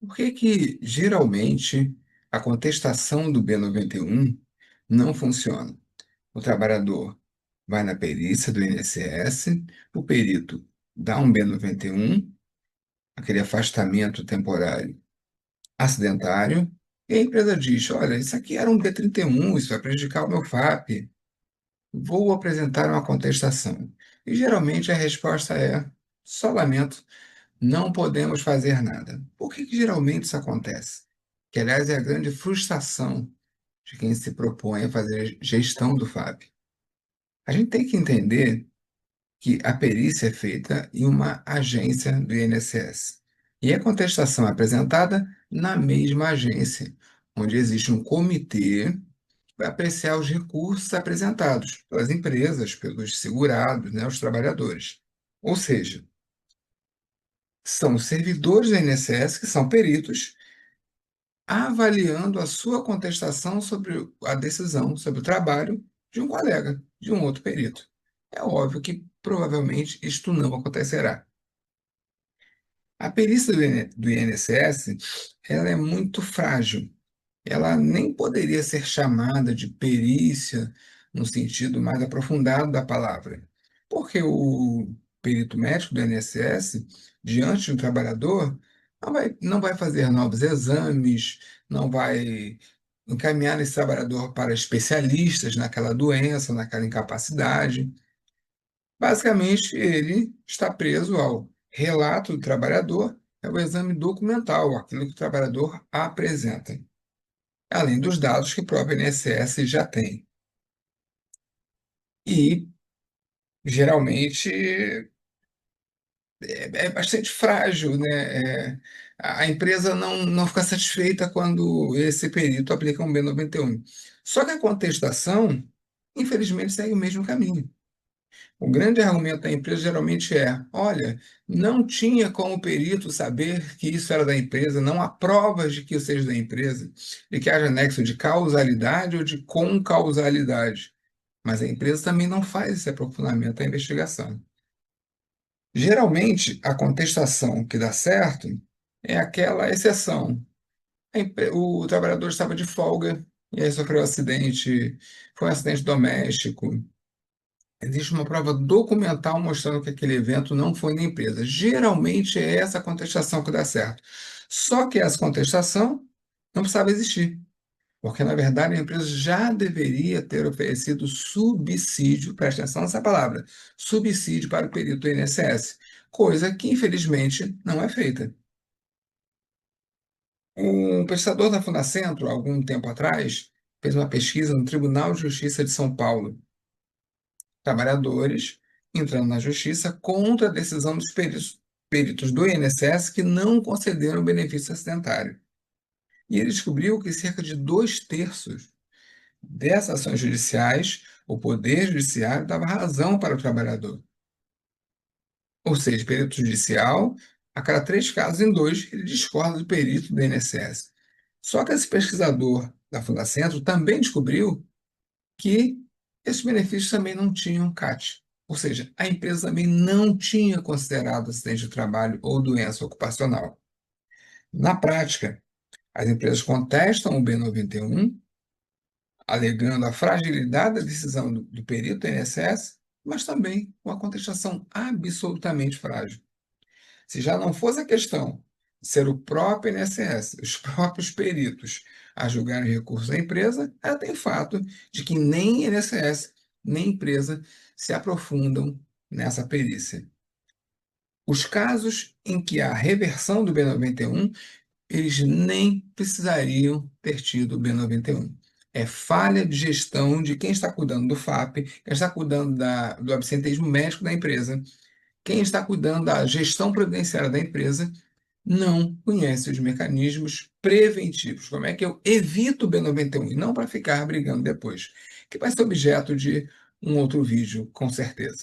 Por que que, geralmente, a contestação do B91 não funciona? O trabalhador vai na perícia do INSS, o perito dá um B91, aquele afastamento temporário acidentário, e a empresa diz: olha, isso aqui era um B31, isso vai prejudicar o meu FAP, vou apresentar uma contestação. E geralmente a resposta é: só lamento, não podemos fazer nada. Por que que geralmente isso acontece? Que, aliás, é a grande frustração de quem se propõe a fazer gestão do FAP. A gente tem que entender que a perícia é feita em uma agência do INSS. E a contestação é apresentada na mesma agência, onde existe um comitê que vai apreciar os recursos apresentados pelas empresas, pelos segurados, né, os trabalhadores. Ou seja, são os servidores do INSS que são peritos avaliando a sua contestação sobre a decisão, sobre o trabalho de um colega, de um outro perito. É óbvio que provavelmente isto não acontecerá. A perícia do INSS, ela é muito frágil. Ela nem poderia ser chamada de perícia no sentido mais aprofundado da palavra, porque o perito médico do INSS, diante do trabalhador, não vai fazer novos exames, não vai encaminhar esse trabalhador para especialistas naquela doença, naquela incapacidade. Basicamente, ele está preso ao relato do trabalhador, é o exame documental, aquilo que o trabalhador apresenta, além dos dados que o próprio INSS já tem. E, geralmente, é bastante frágil, né? A empresa não fica satisfeita quando esse perito aplica um B91. Só que a contestação, infelizmente, segue o mesmo caminho. O grande argumento da empresa geralmente é: olha, não tinha como o perito saber que isso era da empresa, não há provas de que isso seja da empresa, de que haja nexo de causalidade ou de concausalidade. Mas a empresa também não faz esse aprofundamento da investigação. Geralmente, a contestação que dá certo é aquela exceção. O trabalhador estava de folga e aí sofreu um acidente, foi um acidente doméstico. Existe uma prova documental mostrando que aquele evento não foi na empresa. Geralmente é essa contestação que dá certo. Só que essa contestação não precisava existir, porque na verdade a empresa já deveria ter oferecido subsídio, presta atenção nessa palavra, subsídio para o perito do INSS, coisa que infelizmente não é feita. Um pesquisador da Fundacentro, algum tempo atrás, fez uma pesquisa no Tribunal de Justiça de São Paulo. Trabalhadores entrando na justiça contra a decisão dos peritos do INSS que não concederam o benefício acidentário. E ele descobriu que cerca de 2/3 dessas ações judiciais, o Poder Judiciário dava razão para o trabalhador. Ou seja, perito judicial, a cada 3 casos, em 2, ele discorda do perito do INSS. Só que esse pesquisador da Fundacentro também descobriu que esses benefícios também não tinham CAT. Ou seja, a empresa também não tinha considerado acidente de trabalho ou doença ocupacional. Na prática, as empresas contestam o B91, alegando a fragilidade da decisão do perito do INSS, mas também uma contestação absolutamente frágil. Se já não fosse a questão de ser o próprio INSS, os próprios peritos a julgarem recursos da empresa, ela tem o fato de que nem INSS nem empresa se aprofundam nessa perícia. Os casos em que há reversão do B91, eles nem precisariam ter tido o B91. É falha de gestão de quem está cuidando do FAP, quem está cuidando do absenteísmo médico da empresa, quem está cuidando da gestão previdenciária da empresa, não conhece os mecanismos preventivos. Como é que eu evito o B91? E não para ficar brigando depois, que vai ser objeto de um outro vídeo, com certeza.